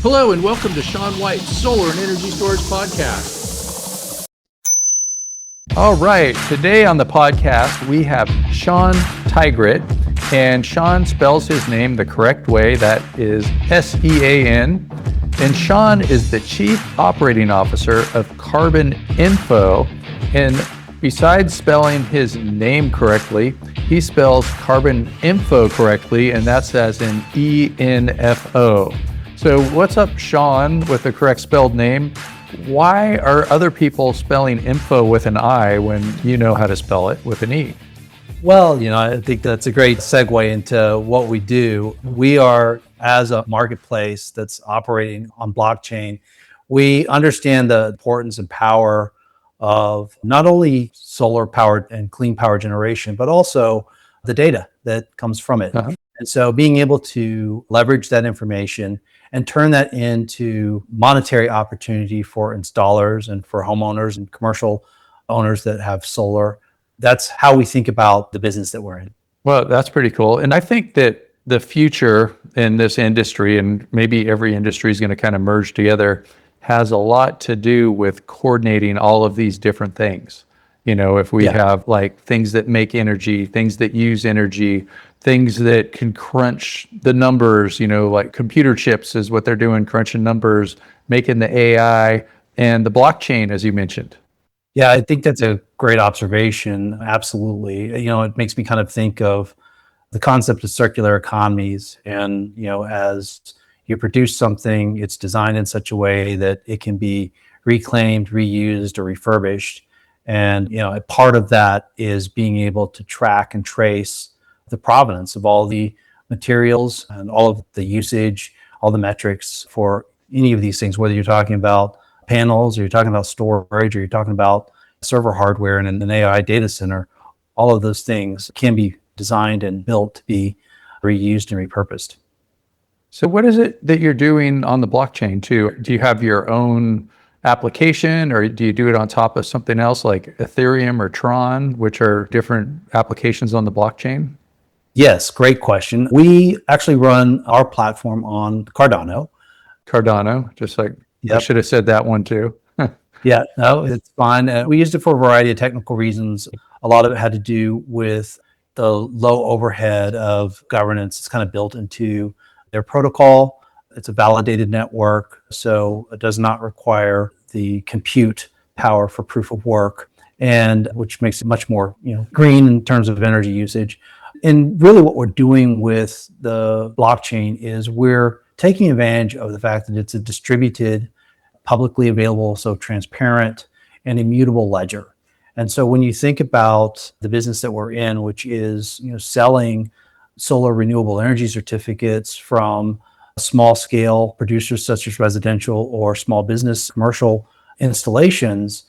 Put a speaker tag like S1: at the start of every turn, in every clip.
S1: Hello and welcome to Sean White's Solar and Energy Storage Podcast. All right, today on the podcast we have Sean Tygrett, and Sean spells his name the correct way. That is SEAN. And Sean is the Chief Operating Officer of Carbon Info. And besides spelling his name correctly, he spells Carbon Info correctly, and that's as in ENFO. So what's up, Sean, with the correct spelled name? Why are other people spelling info with an I when you know how to spell it with an E?
S2: Well, I think that's a great segue into what we do. We are, as a marketplace that's operating on blockchain, we understand the importance and power of not only solar powered and clean power generation, but also the data that comes from it. And so being able to leverage that information and turn that into monetary opportunity for installers and for homeowners and commercial owners that have solar, that's how we think about the business that we're in.
S1: Well, that's pretty cool. And I think that the future in this industry, and maybe every industry is going to kind of merge together, has a lot to do with coordinating all of these different things. If we have like things that make energy, things that use energy, things that can crunch the numbers, like computer chips is what they're doing, crunching numbers, making the AI and the blockchain, as you mentioned.
S2: Yeah, I think that's a great observation. Absolutely. It makes me kind of think of the concept of circular economies. And, as you produce something, it's designed in such a way that it can be reclaimed, reused, or refurbished. And, a part of that is being able to track and trace the provenance of all the materials and all of the usage, all the metrics for any of these things, whether you're talking about panels or you're talking about storage or you're talking about server hardware in an AI data center. All of those things can be designed and built to be reused and repurposed.
S1: So what is it that you're doing on the blockchain too? Do you have your own application, or do you do it on top of something else like Ethereum or Tron, which are different applications on the blockchain?
S2: Yes, great question. We actually run our platform on Cardano.
S1: Just like, I should have said that one too.
S2: Yeah, no, it's fine. We used it for a variety of technical reasons. A lot of it had to do with the low overhead of governance. It's kind of built into their protocol. It's a validated network, so it does not require the compute power for proof of work, and which makes it much more green in terms of energy usage. And really what we're doing with the blockchain is we're taking advantage of the fact that it's a distributed, publicly available, so transparent and immutable ledger. And so when you think about the business that we're in, which is selling solar renewable energy certificates from small scale producers such as residential or small business commercial installations,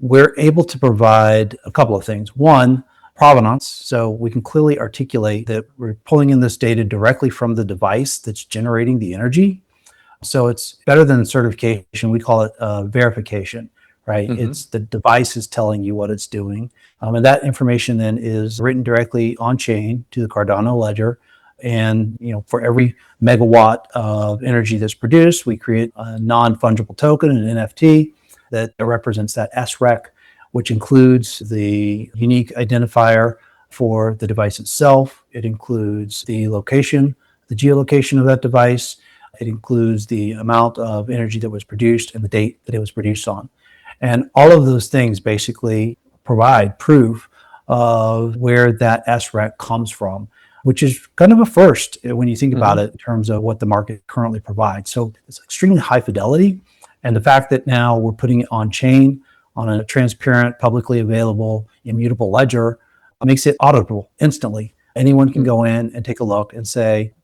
S2: we're able to provide a couple of things. One, provenance. So we can clearly articulate that we're pulling in this data directly from the device that's generating the energy. So it's better than certification. We call it verification, right? It's the device is telling you what it's doing. And that information then is written directly on chain to the Cardano ledger. And, for every megawatt of energy that's produced, we create a non-fungible token, an NFT, that represents that SREC, which includes the unique identifier for the device itself. It includes the location, the geolocation of that device. It includes the amount of energy that was produced and the date that it was produced on. And all of those things basically provide proof of where that SREC comes from, which is kind of a first when you think about it in terms of what the market currently provides. So it's extremely high fidelity. And the fact that now we're putting it on chain, on a transparent, publicly available, immutable ledger, makes it auditable instantly. Anyone can go in and take a look and say,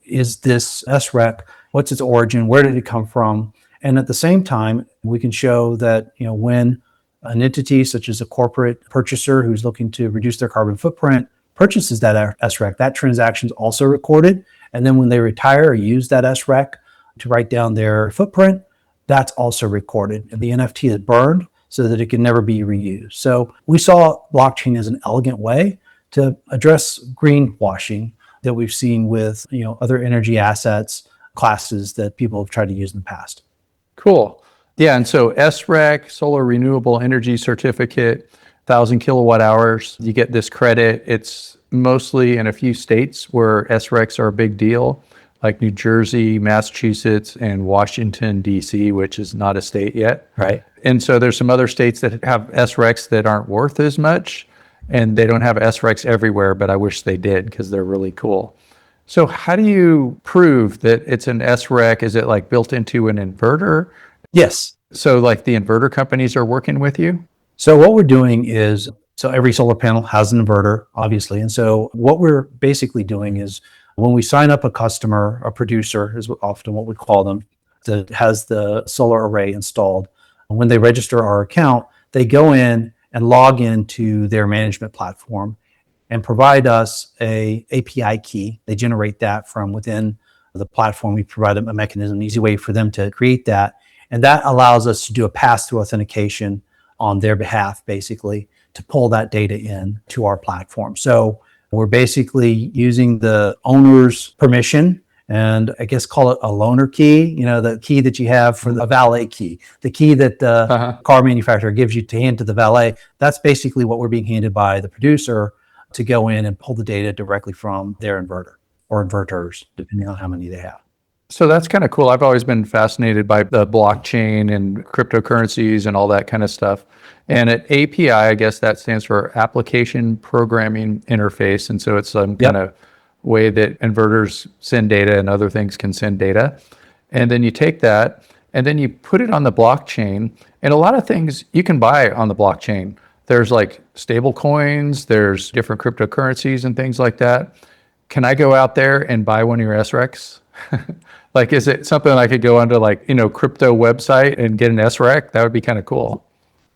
S2: is this SREC, what's its origin, where did it come from? And at the same time, we can show that, when an entity such as a corporate purchaser who's looking to reduce their carbon footprint purchases that SREC, that transaction is also recorded. And then when they retire or use that SREC to write down their footprint, that's also recorded. And the NFT is burned so that it can never be reused. So we saw blockchain as an elegant way to address greenwashing that we've seen with other energy assets classes that people have tried to use in the past.
S1: Cool. Yeah, and so SREC, Solar Renewable Energy Certificate, 1,000 kilowatt hours, you get this credit. It's mostly in a few states where SRECs are a big deal, like New Jersey, Massachusetts, and Washington, D.C., which is not a state yet.
S2: Right.
S1: And so there's some other states that have SRECs that aren't worth as much, and they don't have SRECs everywhere, but I wish they did because they're really cool. So how do you prove that it's an SREC? Is it like built into an inverter?
S2: Yes.
S1: So like the inverter companies are working with you?
S2: So what we're doing is, so every solar panel has an inverter, obviously. And so what we're basically doing is when we sign up a customer, a producer is often what we call them, that has the solar array installed. When they register our account, they go in and log into their management platform and provide us a API key. They generate that from within the platform. We provide them a mechanism, an easy way for them to create that. And that allows us to do a pass-through authentication on their behalf, basically, to pull that data in to our platform. So we're basically using the owner's permission, and I guess call it a loaner key, the key that you have for the valet key, the key that the car manufacturer gives you to hand to the valet. That's basically what we're being handed by the producer to go in and pull the data directly from their inverter or inverters, depending on how many they have.
S1: So that's kind of cool. I've always been fascinated by the blockchain and cryptocurrencies and all that kind of stuff. And at API, I guess that stands for Application Programming Interface. And so it's some kind of way that inverters send data and other things can send data. And then you take that and then you put it on the blockchain. And a lot of things you can buy on the blockchain. There's like stable coins, there's different cryptocurrencies and things like that. Can I go out there and buy one of your SRECs? Like, is it something I could go onto crypto website and get an SREC? That would be kind of cool.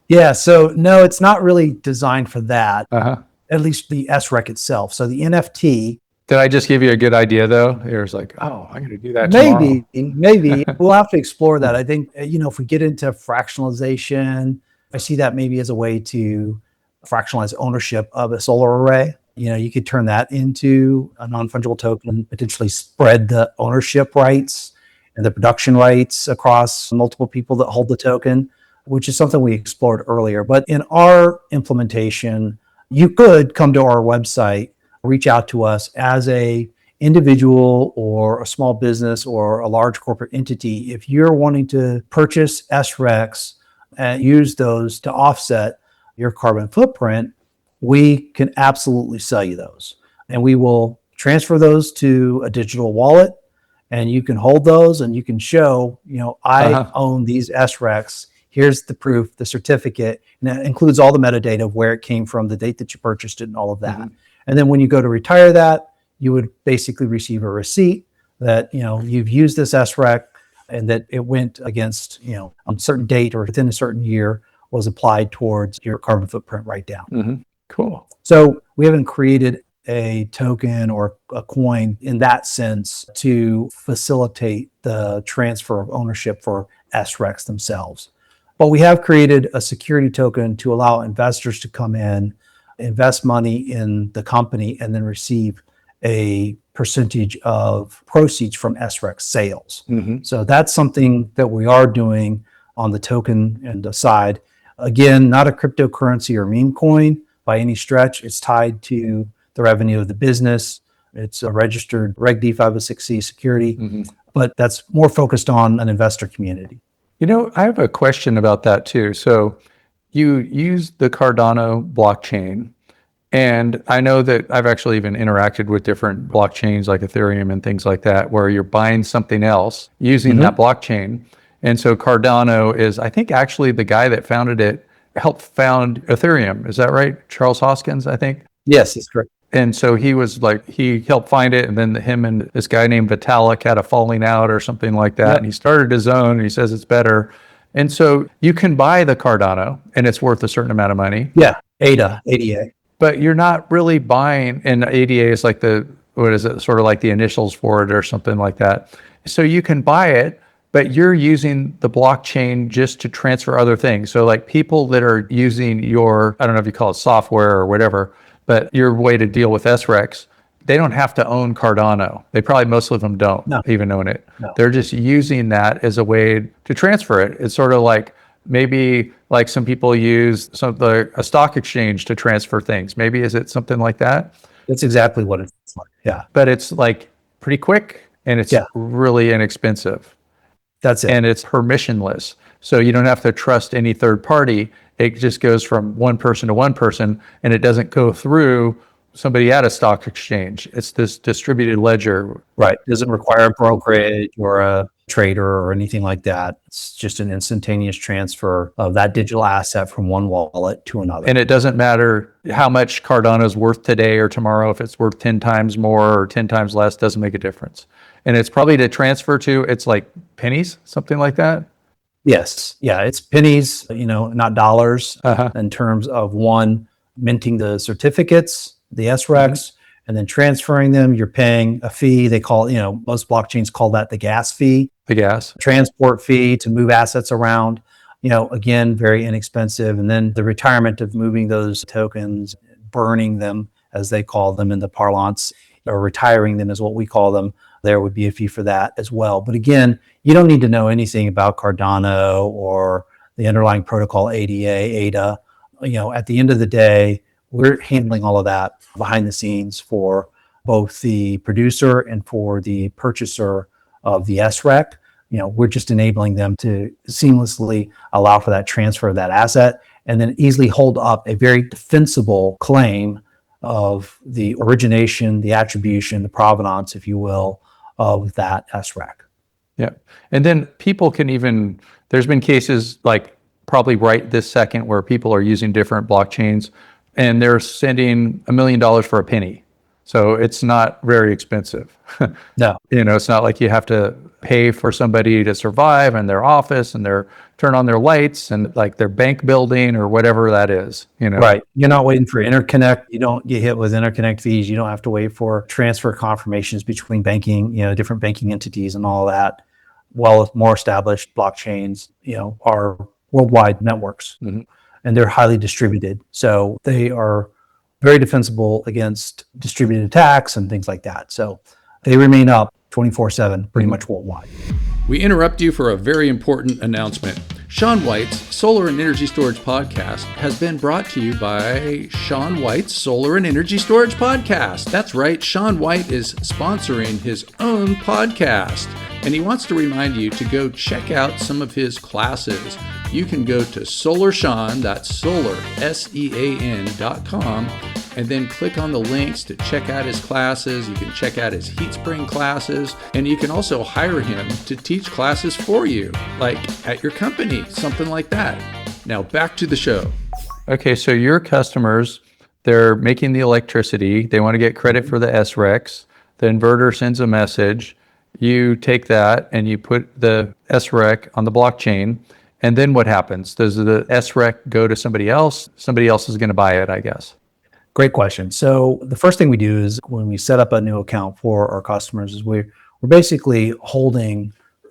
S2: Yeah. So no, it's not really designed for that. At least the SREC itself. So the NFT.
S1: Did I just give you a good idea though? It was like, oh, I'm going to do that tomorrow.
S2: Maybe we'll have to explore that. I think, if we get into fractionalization, I see that maybe as a way to fractionalize ownership of a solar array. You could turn that into a non-fungible token, potentially spread the ownership rights and the production rights across multiple people that hold the token, which is something we explored earlier. But in our implementation, you could come to our website, reach out to us as a individual or a small business or a large corporate entity. If you're wanting to purchase SRECs and use those to offset your carbon footprint, we can absolutely sell you those. And we will transfer those to a digital wallet, and you can hold those and you can show, I own these SRECs. Here's the proof, the certificate, and that includes all the metadata of where it came from, the date that you purchased it, and all of that. And then when you go to retire that, you would basically receive a receipt that, you've used this SREC and that it went against, on a certain date or within a certain year was applied towards your carbon footprint write down.
S1: Cool.
S2: So we haven't created a token or a coin in that sense to facilitate the transfer of ownership for SRECs themselves. But we have created a security token to allow investors to come in, invest money in the company, and then receive a percentage of proceeds from SREC sales. So that's something that we are doing on the token and the side. Again, not a cryptocurrency or meme coin by any stretch. It's tied to the revenue of the business. It's a registered Reg D 506C security, but that's more focused on an investor community.
S1: I have a question about that too. So you use the Cardano blockchain, and I know that I've actually even interacted with different blockchains like Ethereum and things like that, where you're buying something else using that blockchain. And so Cardano is, I think, actually the guy that founded it helped found Ethereum. Is that right? Charles Hoskins, I think.
S2: Yes, that's correct.
S1: And so he helped find it, and then him and this guy named Vitalik had a falling out or something like that. And he started his own, and he says it's better. And so you can buy the Cardano, and it's worth a certain amount of money.
S2: Yeah, ADA.
S1: But you're not really buying, and ADA is like sort of like the initials for it or something like that. So you can buy it, but you're using the blockchain just to transfer other things. So like people that are using your, I don't know if you call it software or whatever, but your way to deal with SRECs, they don't have to own Cardano. They probably, most of them don't
S2: No.
S1: even own it.
S2: No.
S1: They're just using that as a way to transfer it. It's sort of like maybe like some people use a stock exchange to transfer things. Maybe is it something like that?
S2: That's exactly what it's like. Yeah.
S1: But it's like pretty quick and it's really inexpensive.
S2: That's it.
S1: And it's permissionless. So you don't have to trust any third party. It just goes from one person to one person, and it doesn't go through somebody at a stock exchange. It's this distributed ledger.
S2: Right. It doesn't require a brokerage or a trader or anything like that. It's just an instantaneous transfer of that digital asset from one wallet to another.
S1: And it doesn't matter how much Cardano is worth today or tomorrow. If it's worth 10 times more or 10 times less, doesn't make a difference. And it's probably to transfer to, it's like pennies, something like that.
S2: Yes. Yeah. It's pennies, not dollars in terms of one, minting the certificates, the SRECs, and then transferring them. You're paying a fee. They call, most blockchains call that the gas fee.
S1: The gas.
S2: Transport fee to move assets around, again, very inexpensive. And then the retirement of moving those tokens, burning them, as they call them in the parlance, or retiring them is what we call them. There would be a fee for that as well. But again, you don't need to know anything about Cardano or the underlying protocol ADA. At the end of the day, we're handling all of that behind the scenes for both the producer and for the purchaser of the SREC. We're just enabling them to seamlessly allow for that transfer of that asset and then easily hold up a very defensible claim of the origination, the attribution, the provenance, if you will, of that SREC.
S1: Yeah. And then people can even, there's been cases like probably right this second where people are using different blockchains and they're sending $1 million for a penny. So it's not very expensive.
S2: No.
S1: It's not like you have to pay for somebody to survive and their office and turn on their lights and like their bank building or whatever that is.
S2: Right. You're not waiting for interconnect. You don't get hit with interconnect fees. You don't have to wait for transfer confirmations between banking, different banking entities and all that. Well, more established blockchains, are worldwide networks and they're highly distributed. So they are very defensible against distributed attacks and things like that. So they remain up 24/7 pretty much worldwide.
S1: We interrupt you for a very important announcement. Sean White's Solar and Energy Storage Podcast has been brought to you by Sean White's Solar and Energy Storage Podcast. That's right, Sean White is sponsoring his own podcast, and he wants to remind you to go check out some of his classes. You can go to SolarSEAN, that's Solar, SEAN.com, and then click on the links to check out his classes. You can check out his heat spring classes, and you can also hire him to teach classes for you, like at your company, something like that. Now back to the show. Okay, so your customers, they're making the electricity. They want to get credit for the SRECs. The inverter sends a message. You take that and you put the SREC on the blockchain. And then what happens? Does the SREC go to somebody else? Somebody else is going to buy it, I guess.
S2: Great question. So the first thing we do is when we set up a new account for our customers is we're basically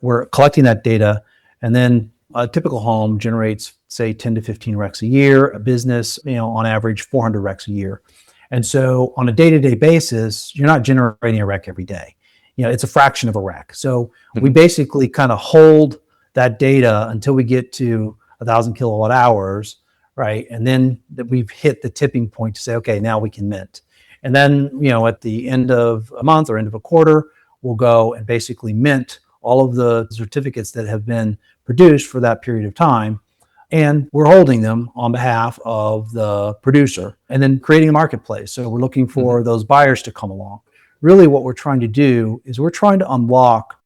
S2: we're collecting that data, and then a typical home generates, say, 10 to 15 RECs a year. A business, on average, 400 RECs a year. And so on a day-to-day basis, you're not generating a REC every day. It's a fraction of a REC. So we basically kind of hold that data until we get to 1,000 kilowatt hours, right? And then we've hit the tipping point to say, okay, now we can mint. And then, at the end of a month or end of a quarter, we'll go and basically mint all of the certificates that have been produced for that period of time. And we're holding them on behalf of the producer and then creating a marketplace. So we're looking for those buyers to come along. Really what we're trying to do is we're trying to unlock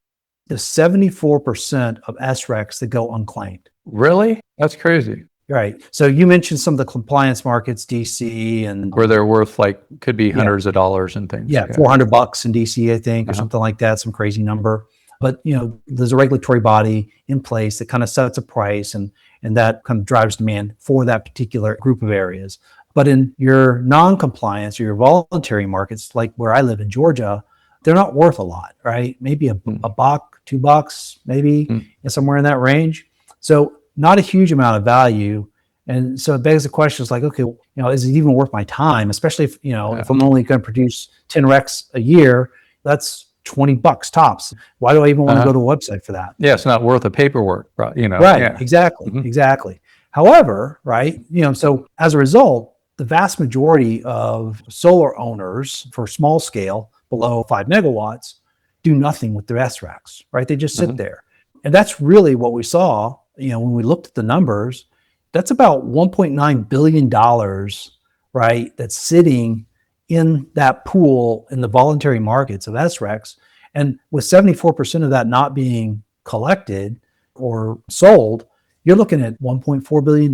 S2: the 74% of SRECs that go unclaimed.
S1: Really? That's crazy.
S2: Right. So you mentioned some of the compliance markets, DC, and
S1: where they're worth could be hundreds of dollars and things.
S2: Yeah, $400 in DC, I think, or something like that, some crazy number. But there's a regulatory body in place that kind of sets a price and that kind of drives demand for that particular group of areas. But in your non-compliance or your voluntary markets, like where I live in Georgia, they're not worth a lot, right? Maybe a buck, $2, maybe somewhere in that range. So not a huge amount of value. And so it begs the question, it's like, okay, is it even worth my time? Especially if, if I'm only going to produce 10 RECs a year, that's $20 tops. Why do I even want to go to a website for that?
S1: Yeah, it's not worth the paperwork,
S2: Right,
S1: Yeah.
S2: exactly. However, right, so as a result, the vast majority of solar owners for small scale below 5 megawatts do nothing with their SRECs, right? They just sit there. And that's really what we saw, when we looked at the numbers. That's about $1.9 billion, right, that's sitting in that pool in the voluntary markets of SRECs. And with 74% of that not being collected or sold, you're looking at $1.4 billion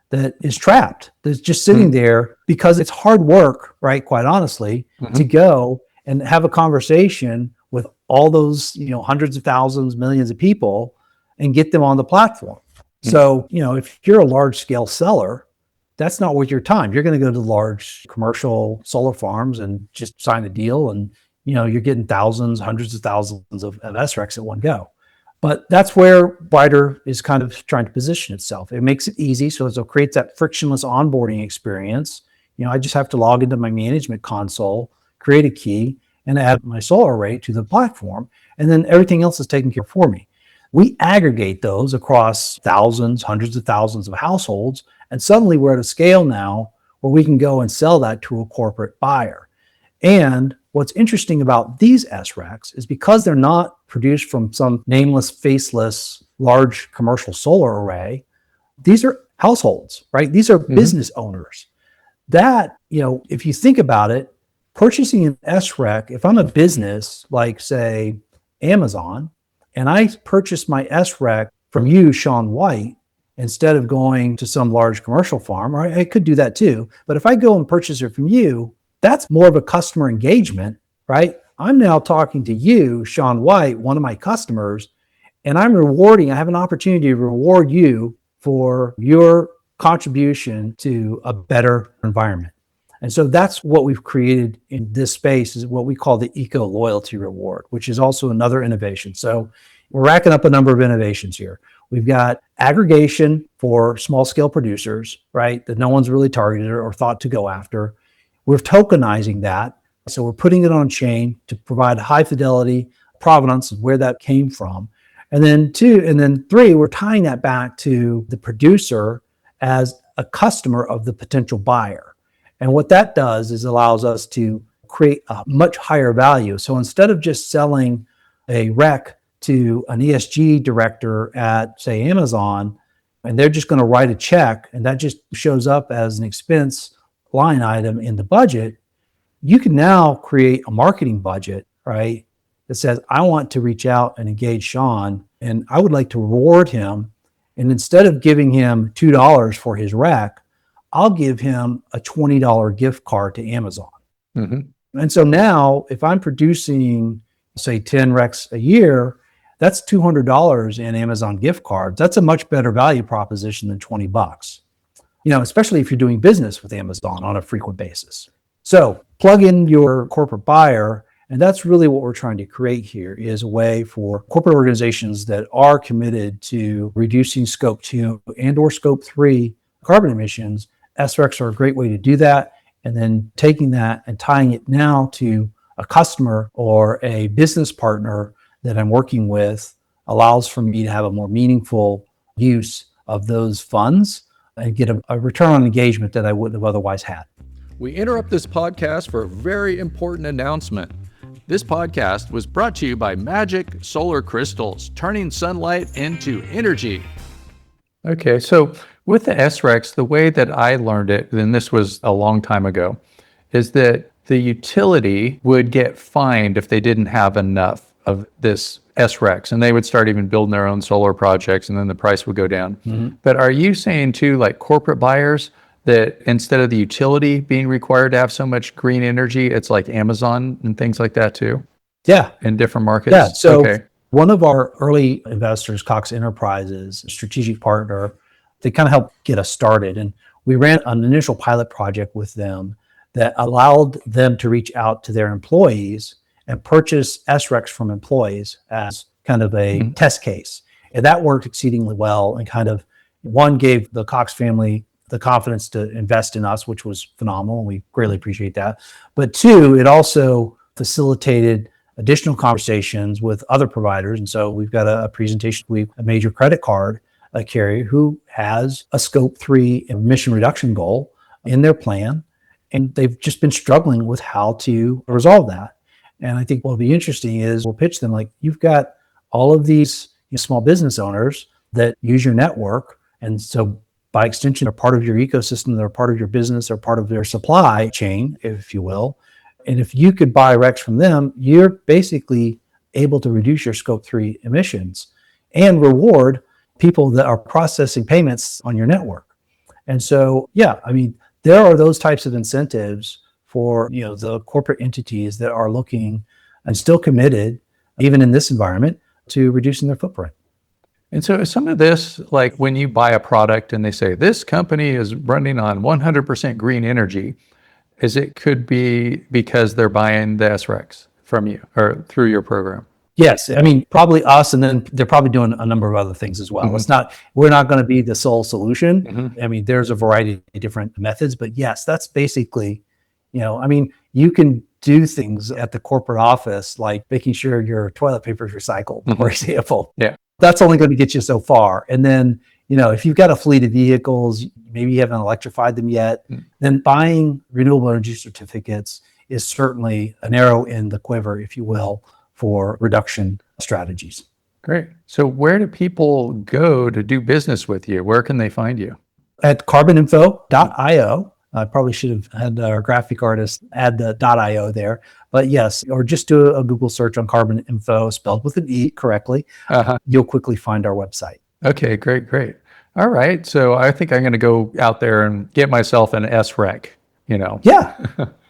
S2: that is trapped, that's just sitting there because it's hard work, right, quite honestly, to go and have a conversation with all those, hundreds of thousands, millions of people and get them on the platform. So, if you're a large scale seller, that's not worth your time. You're going to go to large commercial solar farms and just sign a deal, and you're getting thousands, hundreds of thousands of SRECs at one go. But that's where Brytr is kind of trying to position itself. It makes it easy, so it creates that frictionless onboarding experience. I just have to log into my management console, create a key, and add my solar array to the platform, and then everything else is taken care of for me. We aggregate those across thousands, hundreds of thousands of households, and suddenly we're at a scale now where we can go and sell that to a corporate buyer. And what's interesting about these SRECs is because they're not produced from some nameless, faceless, large commercial solar array, these are households, right? These are business owners. That, if you think about it, purchasing an SREC, if I'm a business like, say, Amazon, and I purchase my SREC from you, Sean White, instead of going to some large commercial farm, or I could do that too. But if I go and purchase it from you, that's more of a customer engagement, right? I'm now talking to you, Sean White, one of my customers, and I have an opportunity to reward you for your contribution to a better environment. And so that's what we've created in this space, is what we call the Eco Loyalty Reward, which is also another innovation. So we're racking up a number of innovations here. We've got aggregation for small scale producers, right, that no one's really targeted or thought to go after. We're tokenizing that. So we're putting it on chain to provide high fidelity provenance of where that came from. And then three, we're tying that back to the producer as a customer of the potential buyer. And what that does is allows us to create a much higher value. So instead of just selling a REC to an ESG director at, say, Amazon, and they're just going to write a check and that just shows up as an expense line item in the budget, you can now create a marketing budget, right, that says, I want to reach out and engage Sean, and I would like to reward him. And instead of giving him $2 for his REC, I'll give him a $20 gift card to Amazon. And so now if I'm producing, say, 10 RECs a year, that's $200 in Amazon gift cards. That's a much better value proposition than $20, especially if you're doing business with Amazon on a frequent basis. So plug in your corporate buyer, and that's really what we're trying to create here, is a way for corporate organizations that are committed to reducing scope 2 and or scope 3 carbon emissions. SRECs are a great way to do that. And then taking that and tying it now to a customer or a business partner that I'm working with allows for me to have a more meaningful use of those funds and get a return on engagement that I wouldn't have otherwise had.
S1: We interrupt this podcast for a very important announcement. This podcast was brought to you by Magic Solar Crystals, turning sunlight into energy. Okay, so with the SRECs, the way that I learned it, and this was a long time ago, is that the utility would get fined if they didn't have enough of this SRECs, and they would start even building their own solar projects, and then the price would go down. But are you saying too, like corporate buyers, that instead of the utility being required to have so much green energy, it's like Amazon and things like that too?
S2: Yeah.
S1: In different markets?
S2: Yeah. So one of our early investors, Cox Enterprises, a strategic partner, they kind of helped get us started. And we ran an initial pilot project with them that allowed them to reach out to their employees and purchase SRECs from employees as kind of a test case. And that worked exceedingly well and kind of one, gave the Cox family the confidence to invest in us, which was phenomenal, and we greatly appreciate that. But two, it also facilitated additional conversations with other providers. And so we've got a presentation with a major credit card carrier who has a Scope 3 emission reduction goal in their plan, and they've just been struggling with how to resolve that. And I think what'll be interesting is we'll pitch them like, you've got all of these small business owners that use your network, and so by extension, they're part of your ecosystem, they're part of your business, they're part of their supply chain, if you will. And if you could buy RECs from them, you're basically able to reduce your Scope 3 emissions and reward people that are processing payments on your network. And so, yeah, I mean, there are those types of incentives for the corporate entities that are looking and still committed, even in this environment, to reducing their footprint.
S1: And so some of this, like when you buy a product and they say, this company is running on 100% green energy, is it could be because they're buying the SRECs from you or through your program?
S2: Yes. I mean, probably us, and then they're probably doing a number of other things as well.
S1: Mm-hmm.
S2: We're not going to be the sole solution.
S1: Mm-hmm.
S2: I mean, there's a variety of different methods, but yes, that's basically, I mean, you can do things at the corporate office, like making sure your toilet paper is recycled, for example.
S1: Yeah.
S2: That's only going to get you so far. And then, if you've got a fleet of vehicles, maybe you haven't electrified them yet, then buying renewable energy certificates is certainly an arrow in the quiver, if you will, for reduction strategies.
S1: Great. So where do people go to do business with you? Where can they find you?
S2: At carboninfo.io. I probably should have had our graphic artist add the .io there, but yes, or just do a Google search on Carbon Info, spelled with an E correctly. You'll quickly find our website.
S1: Okay, great. All right. So I think I'm going to go out there and get myself an SREC,
S2: Yeah.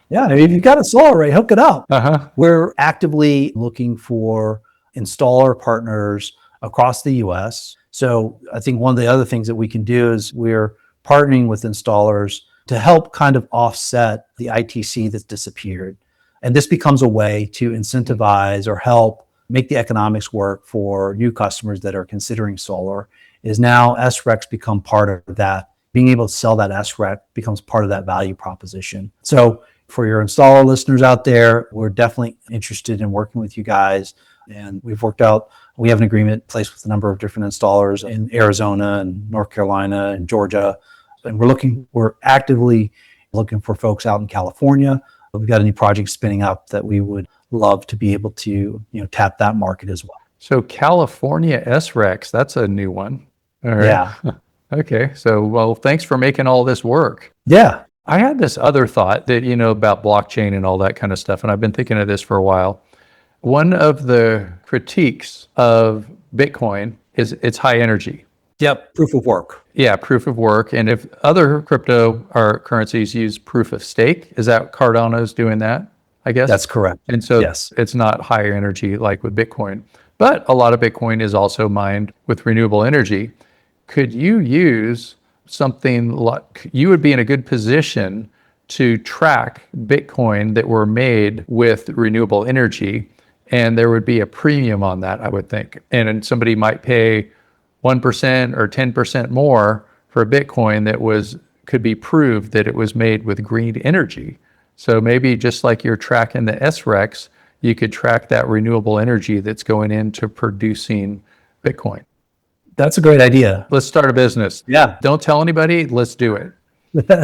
S2: Yeah. If you've got a solar array, hook it up. We're actively looking for installer partners across the US. So I think one of the other things that we can do is we're partnering with installers to help kind of offset the ITC that's disappeared. And this becomes a way to incentivize or help make the economics work for new customers that are considering solar. Is now SRECs become part of that. Being able to sell that SREC becomes part of that value proposition. So for your installer listeners out there, we're definitely interested in working with you guys. And we have an agreement in place with a number of different installers in Arizona and North Carolina and Georgia. And we're actively looking for folks out in California. If we've got any projects spinning up that we would love to be able to, tap that market as well.
S1: So California SRECs, that's a new one. All right.
S2: Yeah.
S1: Okay. So, well, thanks for making all this work.
S2: Yeah.
S1: I had this other thought that, about blockchain and all that kind of stuff, and I've been thinking of this for a while. One of the critiques of Bitcoin is it's high energy.
S2: Yep. Proof of work.
S1: Yeah, proof of work. And if other cryptocurrencies use proof of stake, is that Cardano's doing that, I guess?
S2: That's correct.
S1: And so
S2: yes,
S1: it's not higher energy like with Bitcoin. But a lot of Bitcoin is also mined with renewable energy. Could you use something like, you would be in a good position to track Bitcoin that were made with renewable energy, and there would be a premium on that, I would think. And somebody might pay 1% or 10% more for a Bitcoin that could be proved that it was made with green energy. So maybe just like you're tracking the SRECs, you could track that renewable energy that's going into producing Bitcoin.
S2: That's a great idea.
S1: Let's start a business.
S2: Yeah.
S1: Don't tell anybody. Let's do it.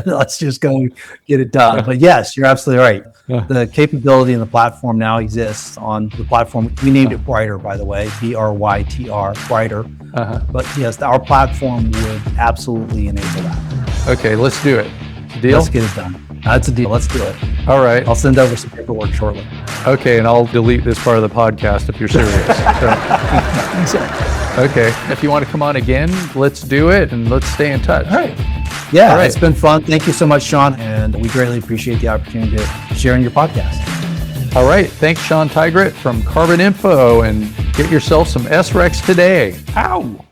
S2: Let's just go get it done. But yes, you're absolutely right. The capability and the platform now exists on the platform. We named it Brytr, by the way, Brytr, Brytr. But yes, our platform would absolutely enable that.
S1: Okay, let's do it. Deal?
S2: Let's get it done. That's a deal. Let's do it.
S1: All right.
S2: I'll send over some paperwork shortly.
S1: Okay, and I'll delete this part of the podcast if you're serious. Okay, if you want to come on again, let's do it, and let's stay in touch.
S2: All right. Yeah, all right. It's been fun. Thank you so much, Sean, and we greatly appreciate the opportunity to share in your podcast.
S1: All right, thanks, Sean Tygrett from Carbon Info, and get yourself some SRECs today. Ow!